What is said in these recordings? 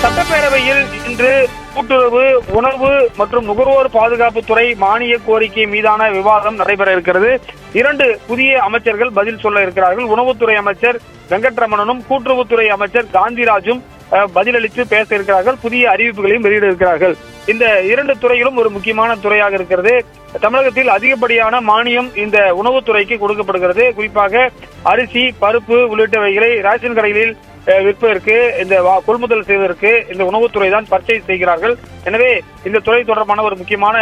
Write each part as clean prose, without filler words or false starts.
சட்டப்பேரவையில் இன்று கூட்டுறவு, உணவு மற்றும் நுகர்வோர் பாதுகாப்புத்துறை மானிய கோரிக்கை மீதான விவாதம் நடைபெற இருக்கிறது. 2 புதிய அமைச்சர்கள் பதில் சொல்ல இருக்கிறார்கள். உணவுத்துறை அமைச்சர் வெங்கட்ரமணனும் கூட்டுறவுத்துறை அமைச்சர் காந்திராஜும் பதிலளித்து பேச இருக்கிறார்கள். புதிய அறிவிப்புகளையும் வெளியிட இருக்கிறார்கள். இந்த 2 துறைகளும் ஒரு முக்கியமான துறையாக இருக்கிறது. தமிழகத்தில் அதிகப்படியான மானியம் இந்த உணவுத்துறைக்கு கொடுக்கப்படுகிறது. குறிப்பாக அரிசி, பருப்பு உள்ளிட்டவைகளை ரேஷன் கடைகளில் விற்பதற்கு, இந்த கொள்முதல் செய்வதற்கு இந்த உணவுத்துறை தான் பர்ச்சேஸ் செய்கிறார்கள். எனவே இந்த துறை தொடர்பான ஒரு முக்கியமான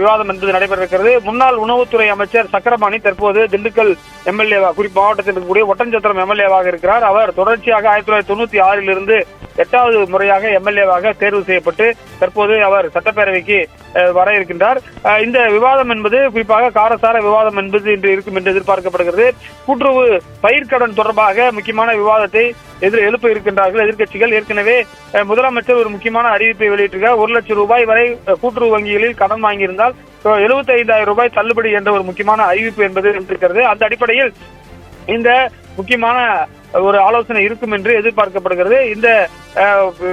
விவாதம் என்பது நடைபெற இருக்கிறது. முன்னாள் உணவுத்துறை அமைச்சர் சக்கரபாணி தற்போது திண்டுக்கல் எம்எல்ஏவா, குறிப்பு மாவட்டத்தில் இருக்கக்கூடிய ஒட்டன்சத்திரம் எம்எல்ஏவாக இருக்கிறார். அவர் தொடர்ச்சியாக 1996 இருந்து 8வது முறையாக எம்எல்ஏவாக தேர்வு செய்யப்பட்டு தற்போது அவர் சட்டப்பேரவைக்கு வர இருக்கின்றார். இந்த விவாதம் என்பது குறிப்பாக காரசார விவாதம் என்பது இன்று இருக்கும் என்று எதிர்பார்க்கப்படுகிறது. கூட்டுறவு பயிர்க்கடன் தொடர்பாக முக்கியமான விவாதத்தை எழுப்ப இருக்கின்றார்கள் எதிர்க்கட்சிகள். ஏற்கனவே முதலமைச்சர் ஒரு முக்கியமான அறிவிப்பை வெளியிட்டிருக்கிறார். 1 லட்சம் ரூபாய் வரை கூட்டுறவு வங்கிகளில் கடன் வாங்கியிருந்தால் 75,000 ரூபாய் தள்ளுபடி என்ற ஒரு முக்கியமான அறிவிப்பு என்பது இருக்கிறது. அந்த அடிப்படையில் இந்த முக்கியமான ஒரு ஆலோசனை இருக்கும் என்று எதிர்பார்க்கப்படுகிறது. இந்த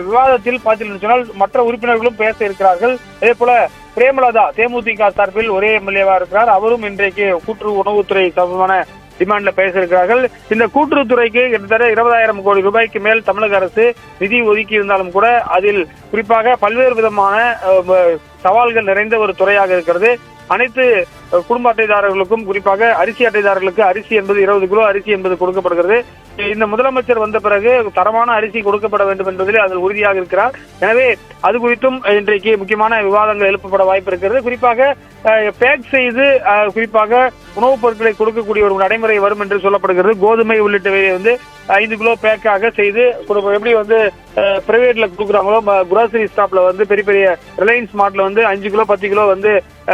விவாதத்தில் பார்த்தீங்கன்னு சொன்னால் மற்ற உறுப்பினர்களும் பேச இருக்கிறார்கள். அதே போல பிரேமலதா தேமுதிக சார்பில் ஒரே எம்எல்ஏவா இருக்கிறார். அவரும் இன்றைக்கு கூட்டுறவு உணவுத்துறை சம்பந்தமான டிமாண்ட்ல பேச இருக்கிறார்கள். இந்த கூட்டுறவுத்துறைக்கு கிட்டத்தட்ட 20,000 கோடி ரூபாய்க்கு மேல் தமிழக அரசு நிதி ஒதுக்கி இருந்தாலும் கூட அதில் குறிப்பாக பல்வேறு விதமான சவால்கள் நிறைந்த ஒரு துறையாக இருக்கிறது. அனைத்து குடும்ப அட்டைதாரர்களுக்கும், குறிப்பாக அரிசி அட்டைதாரர்களுக்கு அரிசி என்பது 20 கிலோ அரிசி என்பது கொடுக்கப்படுகிறது. இந்த முதலமைச்சர் வந்த பிறகு தரமான அரிசி கொடுக்கப்பட வேண்டும் என்பதில் அதில் உறுதியாக இருக்கிறார். எனவே அது குறித்தும் இன்றைக்கு முக்கியமான விவாதங்கள் எழுப்பப்பட வாய்ப்பு இருக்கிறது. குறிப்பாக பேக் செய்து குறிப்பாக உணவுப் பொருட்களை கொடுக்கக்கூடிய ஒரு நடைமுறை வரும் என்று சொல்லப்படுகிறது. கோதுமை உள்ளிட்டவை 5 கிலோ பேக்காக செய்து எப்படி பிரைவேட்ல கொடுக்குறாங்களோ, குரோசரி ஸ்டாப்ல பெரிய பெரிய ரிலையன்ஸ் மார்ட்ல 5 கிலோ 10 கிலோ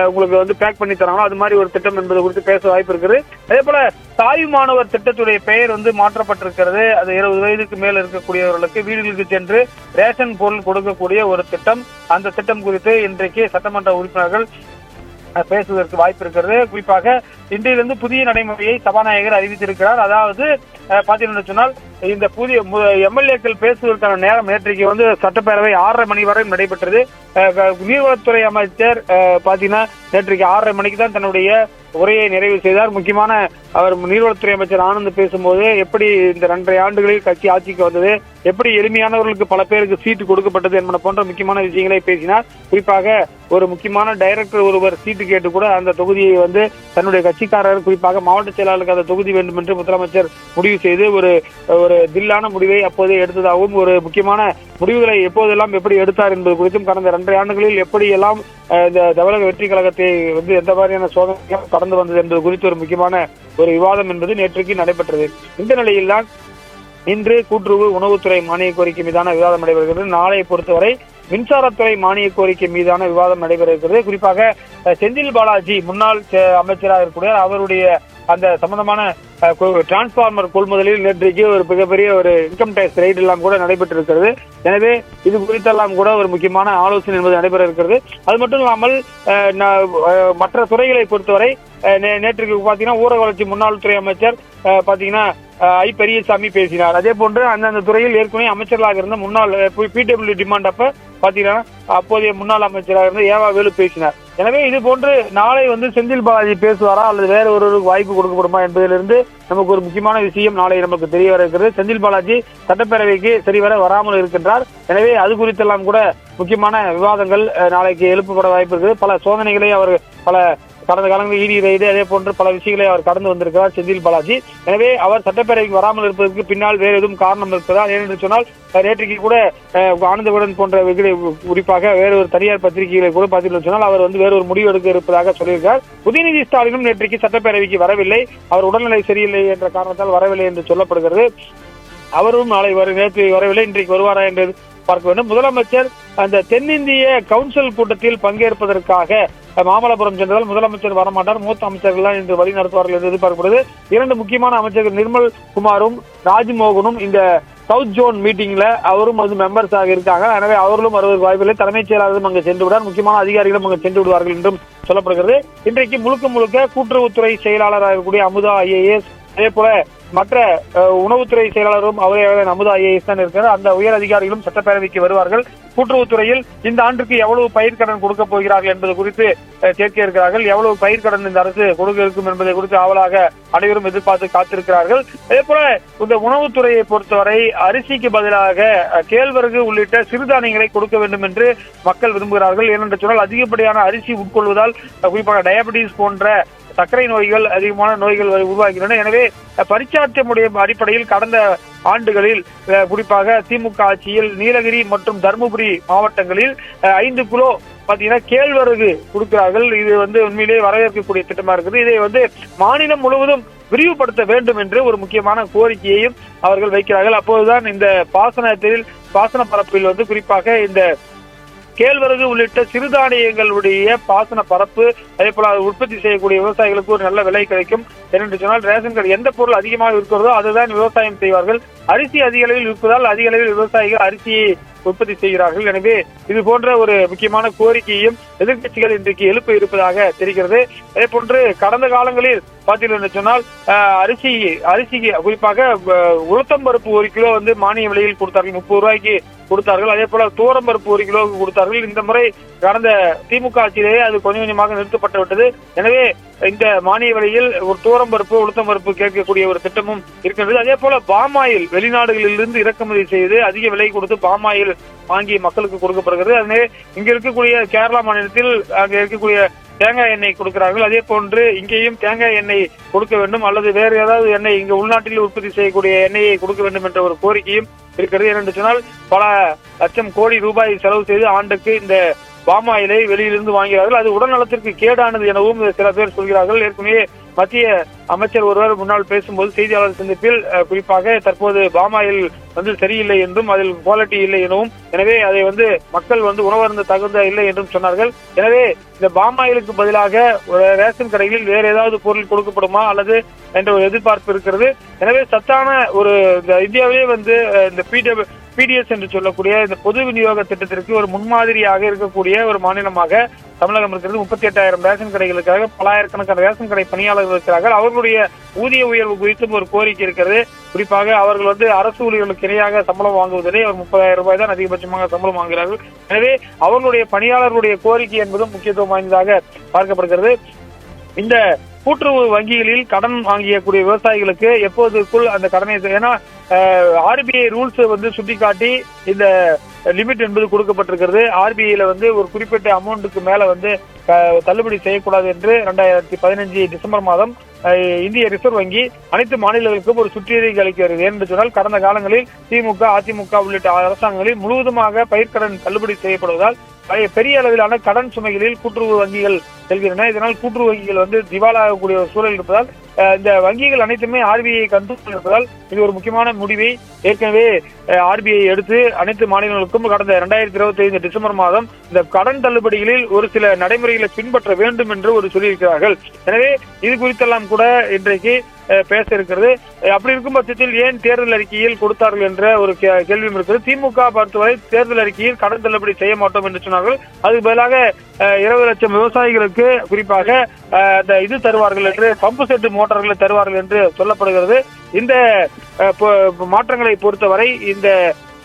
உங்களுக்கு பேக் பண்ணி தராங்களோ அது மாதிரி ஒரு திட்டம் என்பது குறித்து பேச வாய்ப்பு இருக்குது. அதே போல தாய் மாணவர் திட்டத்துடைய பெயர் மாற்றப்பட்டிருக்கிறது. அது 20 வயதுக்கு மேல் இருக்கக்கூடியவர்களுக்கு வீடுகளுக்கு சென்று ரேஷன் பொருள் கொடுக்கக்கூடிய ஒரு திட்டம். அந்த திட்டம் குறித்து இன்றைக்கு சட்டமன்ற உறுப்பினர்கள் பேசுவதற்கு வாய்ப்பு இருக்கிறது. குறிப்பாக இன்றையிலிருந்து புதிய நடைமுறையை சபாநாயகர் அறிவித்திருக்கிறார். அதாவது பாத்தீங்கன்னா சொன்னால் இந்த புதிய எம்எல்ஏக்கள் பேசுவதற்கான நேரம் நேற்றைக்கு சட்டப்பேரவை 6:30 மணி வரை நடைபெற்றது. நீர்வளத்துறை அமைச்சர் பாத்தீங்கன்னா நேற்றைக்கு 6:30 மணிக்கு தான் தன்னுடைய உரையை நிறைவு செய்தார். முக்கியமான அவர் நீர்வளத்துறை அமைச்சர் ஆனந்த் பேசும்போது எப்படி இந்த 2.5 ஆண்டுகளில் கட்சி ஆட்சிக்கு வந்தது, எப்படி எளிமையானவர்களுக்கு பல பேருக்கு சீட்டு கொடுக்கப்பட்டது என்பன போன்ற முக்கியமான விஷயங்களை பேசினார். குறிப்பாக ஒரு முக்கியமான டைரக்டர் ஒருவர் சீட்டு கேட்டு கூட அந்த தொகுதியை தன்னுடைய கட்சிக்காரர், குறிப்பாக மாவட்ட செயலாளருக்கு அந்த தொகுதி வேண்டும் என்று முதலமைச்சர் முடிவு செய்து ஒரு தில்லான முடிவை அப்போதே எடுத்ததாகவும், ஒரு முக்கியமான முடிவுகளை எப்போதெல்லாம் எப்படி எடுத்தார் என்பது குறித்தும், கடந்த 2.5 ஆண்டுகளில் எப்படியெல்லாம் இந்த தமிழக வெற்றி கழகத்தை எந்த மாதிரியான சோதனைகள் கடந்து வந்தது என்பது குறித்து ஒரு முக்கியமான ஒரு விவாதம் என்பது நேற்றுக்கு நடைபெற்றது. இந்த நிலையில் தான் இன்று கூட்டுறவு உணவுத்துறை மானிய கோரிக்கை மீதான விவாதம் நடைபெறுகிறது. நாளை பொறுத்தவரை மின்சாரத்துறை மானிய கோரிக்கை மீதான விவாதம் நடைபெற இருக்கிறது. குறிப்பாக செந்தில் பாலாஜி முன்னாள் அமைச்சராக இருக்கக்கூடிய அவருடைய அந்த சம்பந்தமான டிரான்ஸ்பார்மர் கொள்முதலில் நேற்றைக்கு ஒரு மிகப்பெரிய ஒரு இன்கம் டேக்ஸ் ரைட் எல்லாம் கூட நடைபெற்றிருக்கிறது. எனவே இது குறித்தெல்லாம் கூட ஒரு முக்கியமான ஆலோசனை என்பது நடைபெற இருக்கிறது. அது மட்டும் இல்லாமல் மற்ற துறைகளை பொறுத்தவரை நேற்றுக்கு பாத்தீங்கன்னா ஊரக வளர்ச்சி முன்னாள் துறை அமைச்சர் பாத்தீங்கன்னா ஐ பெரியசாமி பேசினார். அதே போன்று அந்தந்த துறையில் ஏற்கனவே அமைச்சர்களாக இருந்த முன்னாள் பிடபிள்யூ டிமாண்ட் அப்ப பாத்தீங்கன்னா அப்போதைய முன்னாள் அமைச்சராக இருந்த ஏவா வேலு பேசினார். எனவே இது போன்று நாளை செந்தில் பாலாஜி பேசுவாரா அல்லது வேற ஒருவருக்கு வாய்ப்பு கொடுக்கப்படுமா என்பதிலிருந்து நமக்கு ஒரு முக்கியமான விஷயம் நாளை நமக்கு தெரிய வர இருக்கிறது. செந்தில் பாலாஜி சட்டப்பேரவைக்கு சரிவர வராமல் இருக்கின்றார். எனவே அது குறித்தெல்லாம் கூட முக்கியமான விவாதங்கள் நாளைக்கு எழுப்பப்பட வாய்ப்பு இருக்குது. பல சோதனைகளை அவர் கடந்த காலங்களில் இடி ரைடு அதே போன்று பல விஷயங்களை அவர் கடந்து வந்திருக்கிறார் செந்தில் பாலாஜி. எனவே அவர் சட்டப்பேரவைக்கு வராமல் இருப்பதற்கு பின்னால் வேறு எதுவும் காரணம் இருக்கிறதா? ஏனென்று சொன்னால் நேற்றைக்கு கூட ஆனந்தவுடன் போன்ற குறிப்பாக வேறு ஒரு தனியார் பத்திரிகைகளை கூட பார்த்தீங்கன்னு சொன்னால் அவர் வேறு ஒரு முடிவு எடுக்க இருப்பதாக சொல்லியிருக்கார். உதயநிதி ஸ்டாலினும் நேற்றைக்கு சட்டப்பேரவைக்கு வரவில்லை. அவர் உடல்நிலை சரியில்லை என்ற காரணத்தால் வரவில்லை என்று சொல்லப்படுகிறது. அவரும் நாளை நேற்று வரவில்லை, இன்றைக்கு வருவாரா என்று பார்க்க வேண்டும். முதலமைச்சர் அந்த தென்னிந்திய கவுன்சில் கூட்டத்தில் பங்கேற்பதற்காக மாமல்லபுரம் சென்றதால் முதலமைச்சர் வரமாட்டார். மூத்த அமைச்சர்கள் இன்று வழி நடத்துவார்கள் என்று எதிர்பார்க்கப்படுது. 2 முக்கியமான அமைச்சர்கள் நிர்மல் குமாரும் ராஜ்மோகனும் இந்த சவுத் ஜோன் மீட்டிங்ல அவரும் மெம்பர்ஸ் ஆக இருக்காங்க. எனவே அவர்களும் வருவதற்கு வாய்ப்பில்லை. தலைமைச் செயலாளரும் அங்கு சென்று விடார், முக்கியமான அதிகாரிகளும் அங்கு சென்று விடுவார்கள் என்றும் சொல்லப்படுகிறது. இன்றைக்கு முழுக்க கூட்டுறவுத்துறை செயலாளராக இருக்கக்கூடிய அமுதா IAS, அதே போல மற்ற உணவுத்துறை செயலாளரும் அவரே அமுதா IAS தான் இருக்கிறார். அந்த உயர் அதிகாரிகளும் சட்டப்பேரவைக்கு வருவார்கள். கூட்டுறவுத்துறையில் இந்த ஆண்டுக்கு எவ்வளவு பயிர்க்கடன் கொடுக்க போகிறார்கள் என்பது குறித்து கேட்க இருக்கிறார்கள். எவ்வளவு பயிர்க்கடன் இந்த அரசு கொடுக்க இருக்கும் என்பதை குறித்து ஆவலாக அனைவரும் எதிர்பார்த்து காத்திருக்கிறார்கள். அதே போல இந்த உணவுத்துறையை பொறுத்தவரை அரிசிக்கு பதிலாக கேழ்வரகு உள்ளிட்ட சிறுதானியங்களை கொடுக்க வேண்டும் என்று மக்கள் விரும்புகிறார்கள். ஏனென்று சொன்னால் அதிகப்படியான அரிசி உட்கொள்வதால் குறிப்பாக டயபெட்டிஸ் போன்ற சர்க்கரை நோய்கள் அதிகமான நோய்கள் உருவாகின்றன. எனவே பரிச்சார்த்தமுடைய அடிப்படையில் கடந்த ஆண்டுகளில் குறிப்பாக திமுக ஆட்சியில் நீலகிரி மற்றும் தருமபுரி மாவட்டங்களில் 5 கிலோ பாத்தீங்கன்னா கேழ்வரகு கொடுக்கிறார்கள். இது உண்மையிலேயே வரவேற்கக்கூடிய திட்டமா இருக்குது. இதை மாநிலம் முழுவதும் விரிவுபடுத்த வேண்டும் என்று ஒரு முக்கியமான கோரிக்கையையும் அவர்கள் வைக்கிறார்கள். அப்போதுதான் இந்த பாசன பரப்பில் குறிப்பாக இந்த கேழ்வரகு உள்ளிட்ட சிறுதானியங்களுடைய பாசன பரப்பு அதே போல உற்பத்தி செய்யக்கூடிய விவசாயிகளுக்கு ஒரு நல்ல விலை கிடைக்கும். ஏனென்று சொன்னால் ரேஷன் கார்டு எந்த பொருள் அதிகமாக இருக்கிறதோ அதுதான் விவசாயம் செய்வார்கள். அரிசி அதிக அளவில் இருப்பதால் அதிக அளவில் விவசாயிகள் அரிசியை உற்பத்தி செய்கிறார்கள். எனவே இது போன்ற ஒரு முக்கியமான கோரிக்கையும் எதிர்கட்சிகள் இன்றைக்கு எழுப்ப இருப்பதாக தெரிகிறது. அதே போன்று கடந்த காலங்களில் பார்த்தீர்கள் சொன்னால் அரிசிக்கு குறிப்பாக உளுத்தம் பருப்பு 1 கிலோ மானிய விலையில் கொடுத்தார்கள், 30 ரூபாய்க்கு கொடுத்தார்கள். அதே போல தூரம் பருப்பு 1 கிலோவுக்கு கொடுத்தார்கள். இந்த முறை கடந்த திமுக ஆட்சியிலேயே அது கொஞ்சம் கொஞ்சமாக நிறுத்தப்பட்டு விட்டது. எனவே இந்த மானிய விலையில் ஒரு தூரம் பருப்பு உளுத்தம் பருப்பு கேட்கக்கூடிய ஒரு திட்டமும் இருக்கின்றது. அதே போல பாமாயில் வெளிநாடுகளிலிருந்து இறக்குமதி செய்து அதிக விலை கொடுத்து பாமாயில் வாங்கி மக்களுக்கு கொடுக்கப்படுகிறது. அதே இங்க இருக்கக்கூடிய கேரளா மாநிலத்தில் அங்க இருக்கக்கூடிய தேங்காய் எண்ணெய் கொடுக்கிறார்கள். அதே போன்று இங்கேயும் தேங்காய் எண்ணெய் கொடுக்க வேண்டும் அல்லது வேறு ஏதாவது எண்ணெய் இங்க உள்நாட்டில் உற்பத்தி செய்யக்கூடிய எண்ணெயை கொடுக்க வேண்டும் என்ற ஒரு கோரிக்கையும் இருக்கிறது. ஏனென்று சொன்னால் பல லட்சம் கோடி ரூபாய் செலவு செய்து ஆண்டுக்கு இந்த பாமாயிலை வெளியிலிருந்து வாங்குகிறார்கள். அது உடல் நலத்திற்கு கேடானது எனவும் சில பேர் சொல்கிறார்கள். ஏற்கனவே மத்திய அமைச்சர் ஒருவர் முன்னால் பேசும்போது செய்தியாளர் சந்திப்பில் குறிப்பாக தற்போது பாமாயில் சரியில்லை என்றும் அதில் குவாலிட்டி இல்லை எனவும், எனவே அதை மக்கள் உணவருந்த தகுந்த இல்லை என்றும் சொன்னார்கள். எனவே இந்த பாமாயிலுக்கு பதிலாக ரேஷன் கடைகளில் வேற ஏதாவது பொருள் கொடுக்கப்படுமா அல்லது என்ற ஒரு எதிர்பார்ப்பு இருக்கிறது. எனவே சத்தான ஒரு இந்தியாவிலே இந்த PDS என்று சொல்லக்கூடிய இந்த பொது விநியோக திட்டத்திற்கு ஒரு முன்மாதிரியாக இருக்கக்கூடிய ஒரு மாநிலமாக தமிழகம் இருக்கிறது. 38,000 ரேஷன் கடைகளுக்காக பல்லாயிரக்கணக்கான ரேஷன் கடை பணியாளர்கள் இருக்கிறார்கள். அவர்களுடைய ஊதிய உயர்வு குறித்தும் ஒரு கோரிக்கை இருக்கிறது. குறிப்பாக அவர்கள் அரசு ஊழியர்களுக்கு இணையாக சம்பளம் வாங்குவதிலே அவர் 30,000 ரூபாய் தான் அதிகபட்சமாக சம்பளம் வாங்குகிறார்கள். எனவே அவர்களுடைய பணியாளர்களுடைய கோரிக்கை என்பதும் முக்கியத்துவம் வாய்ந்ததாக பார்க்கப்படுகிறது. இந்த கூட்டுறவு வங்கிகளில் கடன் வாங்கியக்கூடிய விவசாயிகளுக்கு எப்போதுக்குள் அந்த கடனை, ஏன்னா RBI ரூல்ஸ் சுட்டிக்காட்டி இந்த லிமிட் என்பது கொடுக்கப்பட்டிருக்கிறது. RBIல ஒரு குறிப்பிட்ட அமௌண்ட்டுக்கு மேல தள்ளுபடி செய்யக்கூடாது என்று 2015 டிசம்பர் மாதம் இந்திய ரிசர்வ் வங்கி அனைத்து மாநிலங்களுக்கும் ஒரு சுற்றறிக்கை அளிக்கிறது. என்று சொன்னால் கடந்த காலங்களில் திமுக அதிமுக உள்ளிட்ட அரசாங்கங்களில் முழுவதுமாக பயிர்க்கடன் தள்ளுபடி செய்யப்படுவதால் பெரிய அளவிலான கடன் சுமைகளில் கூட்டுறவு வங்கிகள் செல்கின்றன. இதனால் கூட்டுறவு வங்கிகள் திவாலாகக்கூடிய ஒரு சூழல் இருப்பதால் இந்த வங்கிகள் அனைத்துமே RBI கண்ட்ரோல் இருப்பதால் இது ஒரு முக்கியமான முடிவை ஏற்கனவே RBI எடுத்து அனைத்து மாநிலங்களுக்கும் கடந்த 2025 டிசம்பர் மாதம் இந்த கடன் தள்ளுபடிகளில் ஒரு சில நடைமுறைகளை பின்பற்ற வேண்டும் என்று சொல்லியிருக்கிறார்கள். எனவே இது குறித்தெல்லாம் கூட இன்றைக்கு பேச இருக்கிறது. அப்படி இருக்கும் பட்சத்தில் ஏன் தேர்தல் அறிக்கையில் கொடுத்தார்கள் என்ற ஒரு கேள்வியும் இருக்கிறது. திமுக பொறுத்தவரை தேர்தல் அறிக்கையில் கடன் தள்ளுபடி செய்ய மாட்டோம் என்று சொன்னார்கள். அதுக்கு பதிலாக 20 லட்சம் விவசாயிகளுக்கு குறிப்பாக இது தருவார்கள் என்று, பம்பு செட்டு மோட்டார்களை தருவார்கள் என்று சொல்லப்படுகிறது. இந்த மாற்றங்களை பொறுத்தவரை இந்த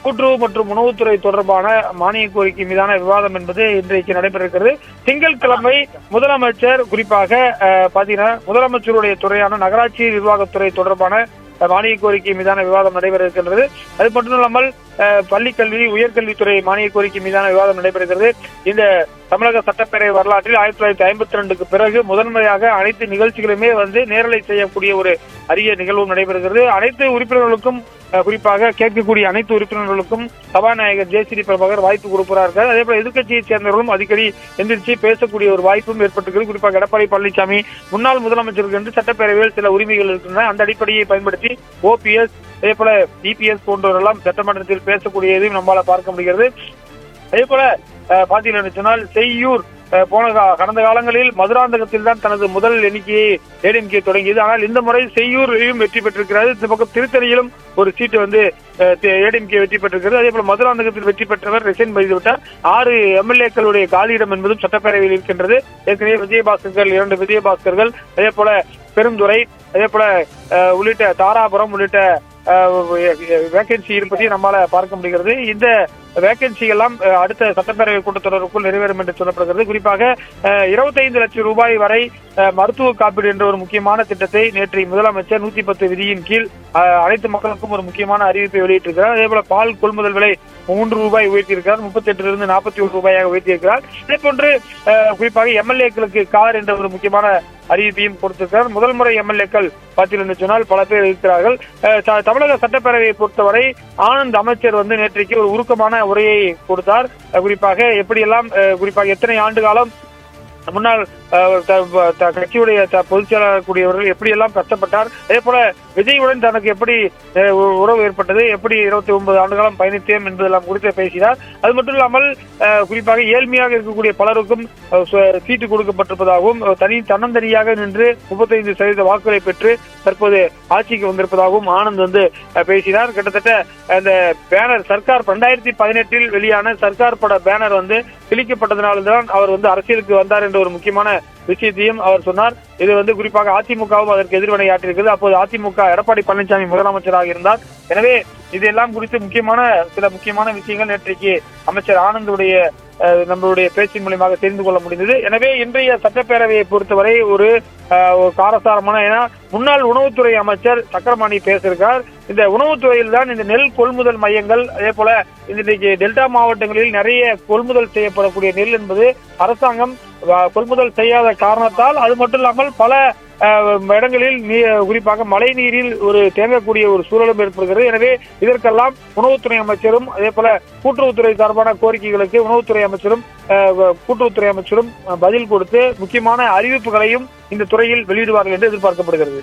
கூட்டுறவு மற்றும் உணவுத்துறை தொடர்பான மானிய கோரிக்கை மீதான விவாதம் என்பது இன்றைக்கு நடைபெறுகிறது. திங்கட்கிழமை முதலமைச்சர் குறிப்பாக பாத்தீங்கன்னா முதலமைச்சருடைய துறையான நகராட்சி நிர்வாகத்துறை தொடர்பான மானிய கோரிக்கை மீதான விவாதம் நடைபெற இருக்கின்றது. அது மட்டுமில்லாமல் பள்ளிக்கல்வி உயர்கல்வித்துறை மானிய கோரிக்கை மீதான விவாதம் நடைபெறுகிறது. இந்த தமிழக சட்டப்பேரவை வரலாற்றில் 1952க்கு பிறகு முதன்முறையாக அனைத்து நிகழ்ச்சிகளுமே நேரலை செய்யக்கூடிய ஒரு அரிய நிகழ்வும் நடைபெறுகிறது. அனைத்து உறுப்பினர்களுக்கும் குறிப்பாக கேட்கக்கூடிய அனைத்து உறுப்பினர்களுக்கும் சபாநாயகர் JCD பிரபாகர் வாய்ப்பு கொடுக்கிறார்கள். அதே போல எதிர்கட்சியை சேர்ந்தவர்களும் அடிக்கடி எந்திரிச்சு பேசக்கூடிய ஒரு வாய்ப்பும் ஏற்பட்டிருக்கிறது. குறிப்பாக எடப்பாடி பழனிசாமி முன்னாள் முதலமைச்சருக்கு என்று சட்டப்பேரவையில் சில உரிமைகள் இருக்கின்றன. அந்த அடிப்படையை பயன்படுத்தி OPS அதே போல EPS போன்றவரெல்லாம் சட்டமன்றத்தில் பேசக்கூடியதையும் நம்மால பார்க்க முடிகிறது. அதே போல பாத்தீங்கன்னா சொன்னால் செய்யூர் கடந்த காலங்களில் மதுராந்தகத்தில் தான் தனது முதல் எண்ணிக்கையை ஏடிஎம்கே தொடங்கியது. ஆனால் இந்த முறை செய்யூரிலும் வெற்றி பெற்றிருக்கிறது. இந்த பக்கம் திருத்தணியிலும் ஒரு சீட்டு வந்து ஏடிஎம்கே வெற்றி பெற்றிருக்கிறது. அதே போல மதுராந்தகத்தில் வெற்றி பெற்றவர் ரிசைன் செய்துவிட்டார். 6 எம்எல்ஏக்களுடைய காலியிடம் என்பதும் சட்டப்பேரவையில் இருக்கின்றது. ஏற்கனவே விஜயபாஸ்கர்கள் 2 விஜயபாஸ்கர்கள், அதே போல பெருந்துறை, அதே போல உள்ளிட்ட தாராபுரம் உள்ளிட்ட வேகன்சி இருப்பதை நம்மால பார்க்க முடிகிறது. இந்த வேகன்சி எல்லாம் அடுத்த சட்டப்பேரவை கூட்டத்தொடருக்குள் நிறைவேறும் என்று சொல்லப்படுகிறது. குறிப்பாக 25 லட்சம் ரூபாய் வரை மருத்துவ காப்பீடு என்ற ஒரு முக்கியமான திட்டத்தை நேற்று முதலமைச்சர் 110 விதியின் கீழ் அனைத்து மக்களுக்கும் ஒரு முக்கியமான அறிவிப்பை வெளியிட்டிருக்கிறார். அதே போல பால் கொள்முதல் விலை 3 ரூபாய் உயர்த்தியிருக்கிறார். 38 41 ரூபாயாக உயர்த்தியிருக்கிறார். இதே போன்று குறிப்பாக எம்எல்ஏக்களுக்கு கார் என்ற ஒரு முக்கியமான அறிவிப்பையும் கொடுத்திருக்கிறார். முதல் முறை எம்எல்ஏக்கள் பார்த்தீர்கள் சொன்னால் பல பேர் இருக்கிறார்கள். தமிழக சட்டப்பேரவையை பொறுத்தவரை ஆனந்த் அமைச்சர் வந்து நேற்றைக்கு ஒரு உருக்கமான உரையை கொடுத்தார். குறிப்பாக எப்படியெல்லாம் குறிப்பாக எத்தனை ஆண்டு காலம் முன்னாள் கட்சியுடைய பொதுச் செயலாளர் கூடியவர்கள் எப்படியெல்லாம் கஷ்டப்பட்டார், அதே போல விஜயுடன் தனக்கு எப்படி உறவு ஏற்பட்டது, எப்படி 29 ஆண்டு காலம் பயணித்தேன் என்பதெல்லாம் குறித்து பேசினார். அது மட்டும் இல்லாமல் குறிப்பாக ஏழ்மையாக இருக்கக்கூடிய பலருக்கும் சீட்டு கொடுக்கப்பட்டிருப்பதாகவும் தன்னந்தனியாக நின்று 35% வாக்குகளை பெற்று தற்போது ஆட்சிக்கு வந்திருப்பதாகவும் ஆனந்த் வந்து பேசினார். கிட்டத்தட்ட அந்த பேனர் சர்க்கார் 2018 வெளியான சர்க்கார் பட பேனர் வந்து கிழிக்கப்பட்டதனால்தான் அவர் வந்து அரசியலுக்கு வந்தார் என்ற ஒரு முக்கியமான விஷயத்தையும் அவர் சொன்னார். இது வந்து குறிப்பாக அதிமுகவும் அதற்கு எதிர்வினையாற்றிருக்கிறது. அப்போது அதிமுக எடப்பாடி பழனிசாமி முதலமைச்சராக இருந்தார். எனவே இதெல்லாம் குறித்து சில முக்கியமான விஷயங்கள் நேற்றைக்கு அமைச்சர் ஆனந்துடைய நம்மளுடைய பேச்சின் மூலமாக தெரிந்து கொள்ள முடிந்தது. எனவே இன்றைய சட்டப்பேரவையை பொறுத்தவரை ஒரு காரசாரமான, ஏன்னா முன்னாள் உணவுத்துறை அமைச்சர் சக்கரபாணி பேசியிருக்கார். இந்த உணவுத்துறையில் தான் இந்த நெல் கொள்முதல் மையங்கள், அதே போல இன்றைக்கு டெல்டா மாவட்டங்களில் நிறைய கொள்முதல் செய்யப்படக்கூடிய நெல் என்பது அரசாங்கம் கொள்முதல் செய்யாத காரணத்தால், அது மட்டும் இல்லாமல் பல இடங்களில் குறிப்பாக மழை நீரில் தேங்கக்கூடிய ஒரு சூழலும் ஏற்படுகிறது. எனவே இதற்கெல்லாம் உணவுத்துறை அமைச்சரும் அதே போல கூட்டுறவுத்துறை சார்பான கோரிக்கைகளுக்கு உணவுத்துறை அமைச்சரும் கூட்டுறவுத்துறை அமைச்சரும் பதில் கொடுத்து முக்கியமான அறிவிப்புகளையும் இந்த துறையில் வெளியிடுவார்கள் என்று எதிர்பார்க்கப்படுகிறது.